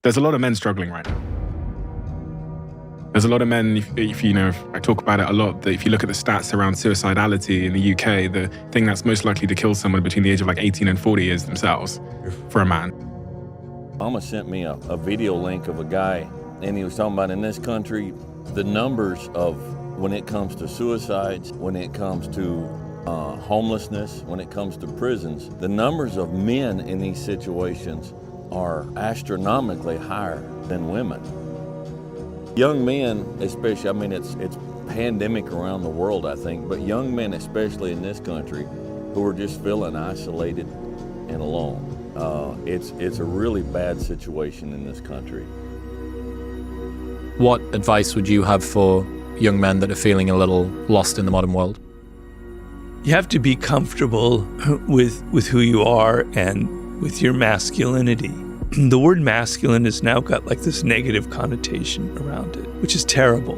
There's a lot of men struggling right now. There's a lot of men, if you know, I talk about it a lot, that if you look at the stats around suicidality in the UK, the thing that's most likely to kill someone between the age of like 18 and 40 is themselves, for a man. Mama sent me a video link of a guy, and he was talking about in this country, the numbers of when it comes to suicides, when it comes to homelessness, when it comes to prisons, the numbers of men in these situations are astronomically higher than women. Young men, especially, I mean, it's pandemic around the world, I think, but young men, especially in this country, who are just feeling isolated and alone. It's a really bad situation in this country. What advice would you have for young men that are feeling a little lost in the modern world? You have to be comfortable with who you are and with your masculinity. The word masculine has now got like this negative connotation around it, which is terrible.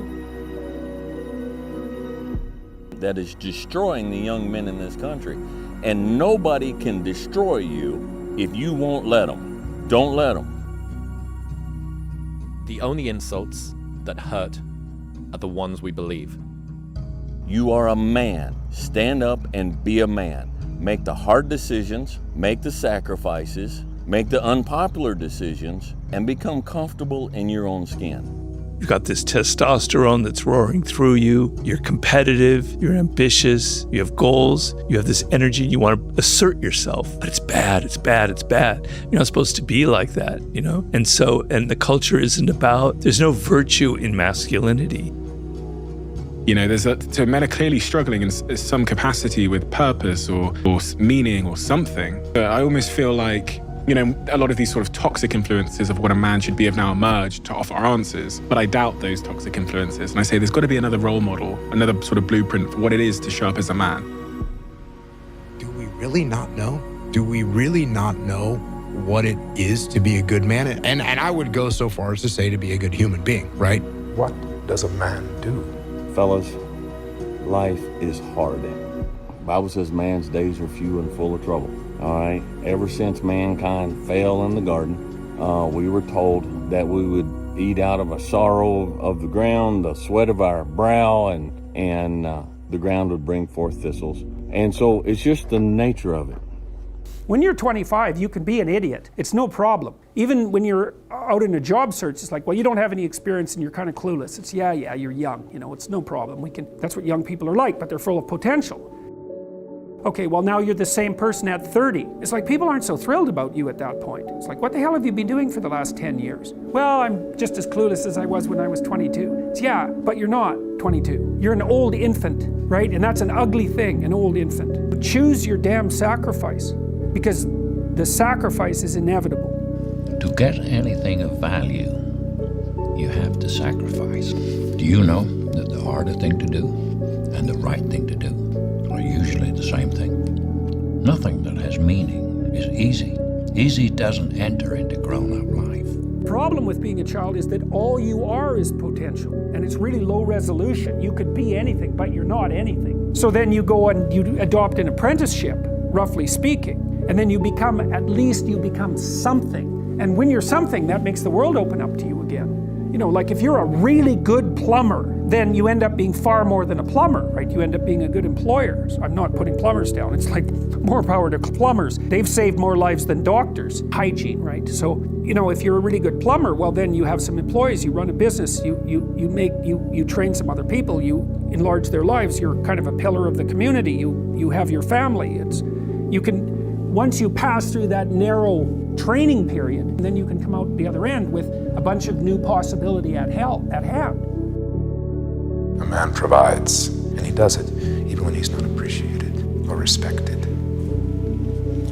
That is destroying the young men in this country. And nobody can destroy you if you won't let them. Don't let them. The only insults that hurt are the ones we believe. You are a man. Stand up and be a man. Make the hard decisions, make the sacrifices, make the unpopular decisions, and become comfortable in your own skin. You've got this testosterone that's roaring through you. You're competitive, you're ambitious, you have goals, you have this energy, you want to assert yourself. But it's bad, it's bad, it's bad. You're not supposed to be like that, you know? And the culture isn't about, there's no virtue in masculinity. You know, so men are clearly struggling in some capacity with purpose or meaning or something. But I almost feel like, you know, a lot of these sort of toxic influences of what a man should be have now emerged to offer answers, but I doubt those toxic influences. And I say there's got to be another role model, another sort of blueprint for what it is to show up as a man. Do we really not know? Do we really not know what it is to be a good man? And I would go so far as to say to be a good human being, right? What does a man do? Fellas, life is hard. The Bible says man's days are few and full of trouble. All right, ever since mankind fell in the garden, we were told that we would eat out of a sorrow of the ground, the sweat of our brow, and the ground would bring forth thistles. And so it's just the nature of it. When you're 25, you can be an idiot. It's no problem. Even when you're out in a job search, it's like, well, you don't have any experience and you're kind of clueless. It's, yeah, you're young, you know, it's no problem. That's what young people are like, but they're full of potential. Okay, well, now you're the same person at 30. It's like people aren't so thrilled about you at that point. It's like, what the hell have you been doing for the last 10 years? Well, I'm just as clueless as I was when I was 22. It's, yeah, but you're not 22. You're an old infant, right? And that's an ugly thing, an old infant. Choose your damn sacrifice, because the sacrifice is inevitable. To get anything of value, you have to sacrifice. Do you know that the harder thing to do and the right thing to do are usually the same thing? Nothing that has meaning is easy. Easy doesn't enter into grown-up life. The problem with being a child is that all you are is potential, and it's really low resolution. You could be anything, but you're not anything. So then you go and you adopt an apprenticeship, roughly speaking, and then you become something. And when you're something, that makes the world open up to you again. You know, like if you're a really good plumber, then you end up being far more than a plumber, right? You end up being a good employer. So I'm not putting plumbers down. It's like more power to plumbers. They've saved more lives than doctors. Hygiene, right? So, you know, if you're a really good plumber, well, then you have some employees, you run a business, you train some other people, you enlarge their lives. You're kind of a pillar of the community. You have your family. Once you pass through that narrow training period, then you can come out the other end with a bunch of new possibility at hand. A man provides, and he does it even when he's not appreciated or respected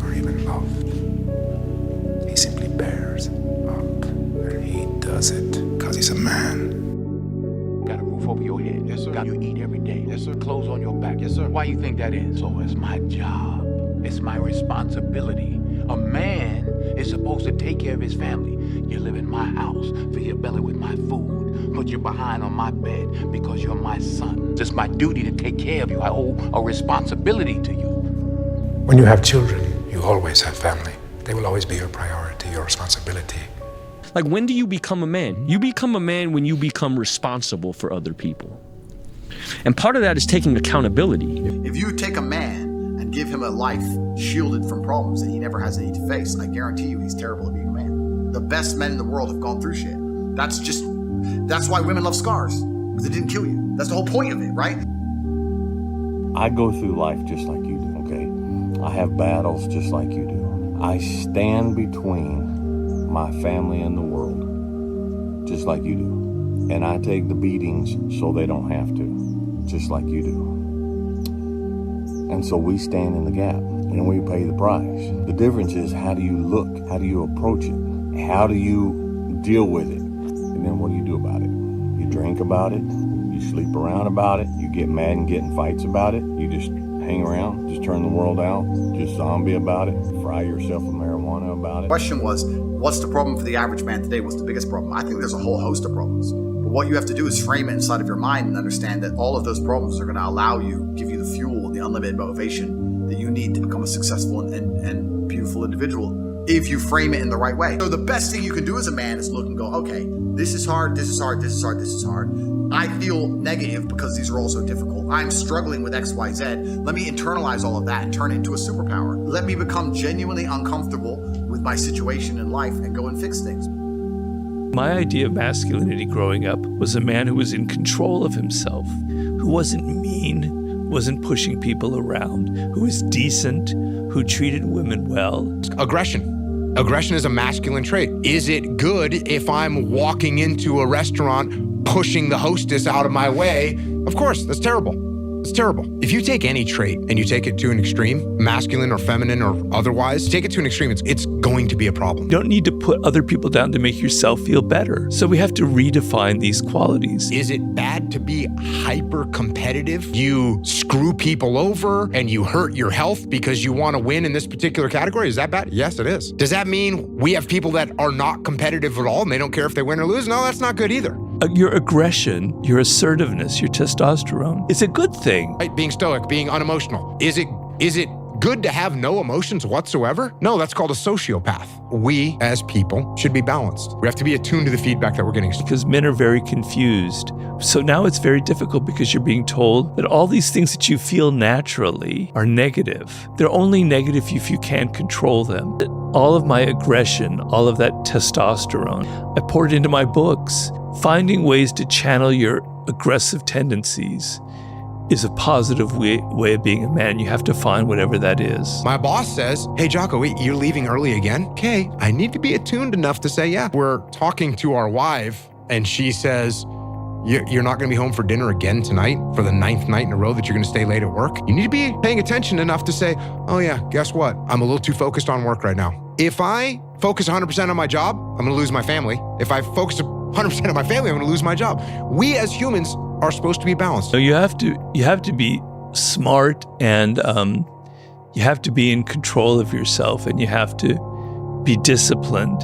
or even loved. He simply bears up, and he does it because he's a man. Got a roof over your head. Yes, sir. You eat every day. Yes, sir. Clothes on your back. Yes, sir. Why you think that is? So it's my job. It's my responsibility. A man is supposed to take care of his family. You live in my house, fill your belly with my food, put you behind on my bed because you're my son. It's my duty to take care of you. I owe a responsibility to you. When you have children, you always have family. They will always be your priority, your responsibility. Like, when do you become a man? You become a man when you become responsible for other people. And part of that is taking accountability. If you take a man and give him a life shielded from problems that he never has any to face, I guarantee you he's terrible at being a man. The best men in the world have gone through shit. That's why women love scars, because it didn't kill you. That's the whole point of it, right? I go through life just like you do, okay? I have battles just like you do. I stand between my family and the world, just like you do. And I take the beatings so they don't have to, just like you do. And so we stand in the gap and we pay the price. The difference is, how do you look? How do you approach it? How do you deal with it? And then what do you do about it? You drink about it. You sleep around about it. You get mad and get in fights about it. You just hang around, just turn the world out, just zombie about it, fry yourself with marijuana about it. The question was, what's the problem for the average man today? What's the biggest problem? I think there's a whole host of problems. But what you have to do is frame it inside of your mind and understand that all of those problems are going to allow you, give you the fuel and the unlimited motivation that you need to become a successful and beautiful individual if you frame it in the right way. So the best thing you can do as a man is look and go, okay, this is hard, this is hard, this is hard, this is hard. I feel negative because these are all so difficult. I'm struggling with X, Y, Z. Let me internalize all of that and turn it into a superpower. Let me become genuinely uncomfortable with my situation in life and go and fix things. My idea of masculinity growing up was a man who was in control of himself, who wasn't mean, wasn't pushing people around, who was decent, who treated women well. Aggression. Aggression is a masculine trait. Is it good if I'm walking into a restaurant pushing the hostess out of my way? Of course, that's terrible. It's terrible. If you take any trait and you take it to an extreme, masculine or feminine or otherwise, take it to an extreme, it's going to be a problem. You don't need to put other people down to make yourself feel better. So we have to redefine these qualities. Is it bad to be hyper competitive? You screw people over and you hurt your health because you want to win in this particular category? Is that bad? Yes, it is. Does that mean we have people that are not competitive at all and they don't care if they win or lose? No, that's not good either. Your aggression, your assertiveness, your testosterone, it's a good thing. Right, being stoic, being unemotional. Is it good to have no emotions whatsoever? No, that's called a sociopath. We, as people, should be balanced. We have to be attuned to the feedback that we're getting. Because men are very confused. So now it's very difficult because you're being told that all these things that you feel naturally are negative. They're only negative if you can't control them. All of my aggression, all of that testosterone, I poured into my books. Finding ways to channel your aggressive tendencies is a positive way of being a man. You have to find whatever that is. My boss says, hey, Jocko, you're leaving early again? Okay, I need to be attuned enough to say, yeah. We're talking to our wife, and she says, you're not going to be home for dinner again tonight for the 9th night in a row that you're going to stay late at work? You need to be paying attention enough to say, oh yeah, guess what? I'm a little too focused on work right now. If I focus 100% on my job, I'm going to lose my family. If I focus 100% on my family, I'm going to lose my job. We as humans are supposed to be balanced. So you have to be smart, and you have to be in control of yourself, and you have to be disciplined.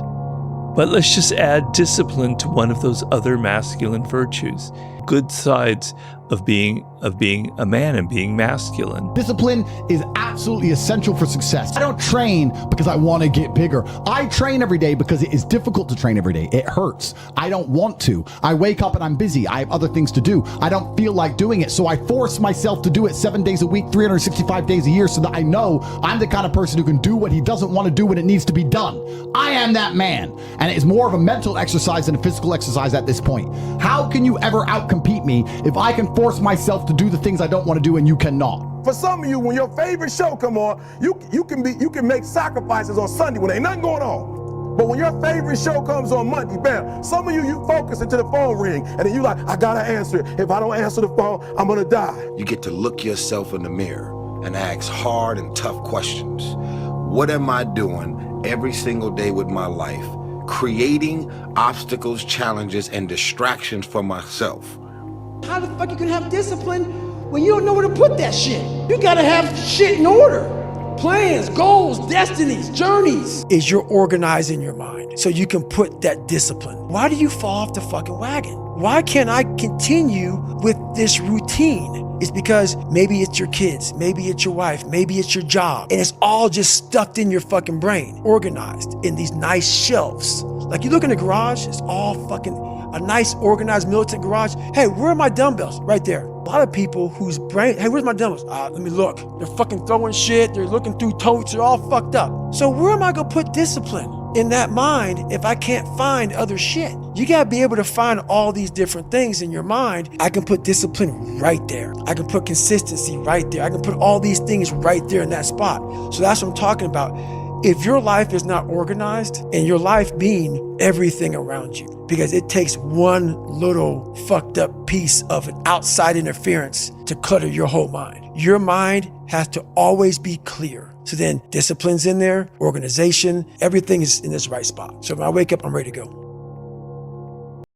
But let's just add discipline to one of those other masculine virtues. Good sides of being a man and being masculine. Discipline is absolutely essential for success. I don't train because I want to get bigger. I train every day because it is difficult to train every day. It hurts. I don't want to. I wake up and I'm busy. I have other things to do. I don't feel like doing it. So I force myself to do it 7 days a week, 365 days a year, so that I know I'm the kind of person who can do what he doesn't want to do when it needs to be done. I am that man. And it is more of a mental exercise than a physical exercise at this point. How can you ever outcompete me if I can force myself to do the things I don't want to do and you cannot? For some of you, when your favorite show come on, you can make sacrifices on Sunday when ain't nothing going on. But when your favorite show comes on Monday, bam, some of you focus until the phone ring, and then you like, I gotta answer it. If I don't answer the phone, I'm gonna die. You get to look yourself in the mirror and ask hard and tough questions. What am I doing every single day with my life, creating obstacles, challenges, and distractions for myself? How the fuck you can have discipline when you don't know where to put that shit? You gotta have shit in order. Plans, goals, destinies, journeys. Is you're organizing your mind so you can put that discipline. Why do you fall off the fucking wagon? Why can't I continue with this routine? It's because maybe it's your kids, maybe it's your wife, maybe it's your job, and it's all just stuck in your fucking brain, organized in these nice shelves, Like you look in the garage, it's all fucking a nice organized militant garage. Hey, where are my dumbbells? Right there. A lot of people whose brain, hey, where's my dumbbells? Let me look. They're fucking throwing shit. They're looking through totes. They're all fucked up. So where am I gonna put discipline in that mind if I can't find other shit? You gotta be able to find all these different things in your mind. I can put discipline right there. I can put consistency right there. I can put all these things right there in that spot. So that's what I'm talking about. If your life is not organized, and your life being everything around you, because it takes one little fucked up piece of an outside interference to clutter your whole mind. Your mind has to always be clear. So then discipline's in there, organization, everything is in this right spot. So when I wake up, I'm ready to go.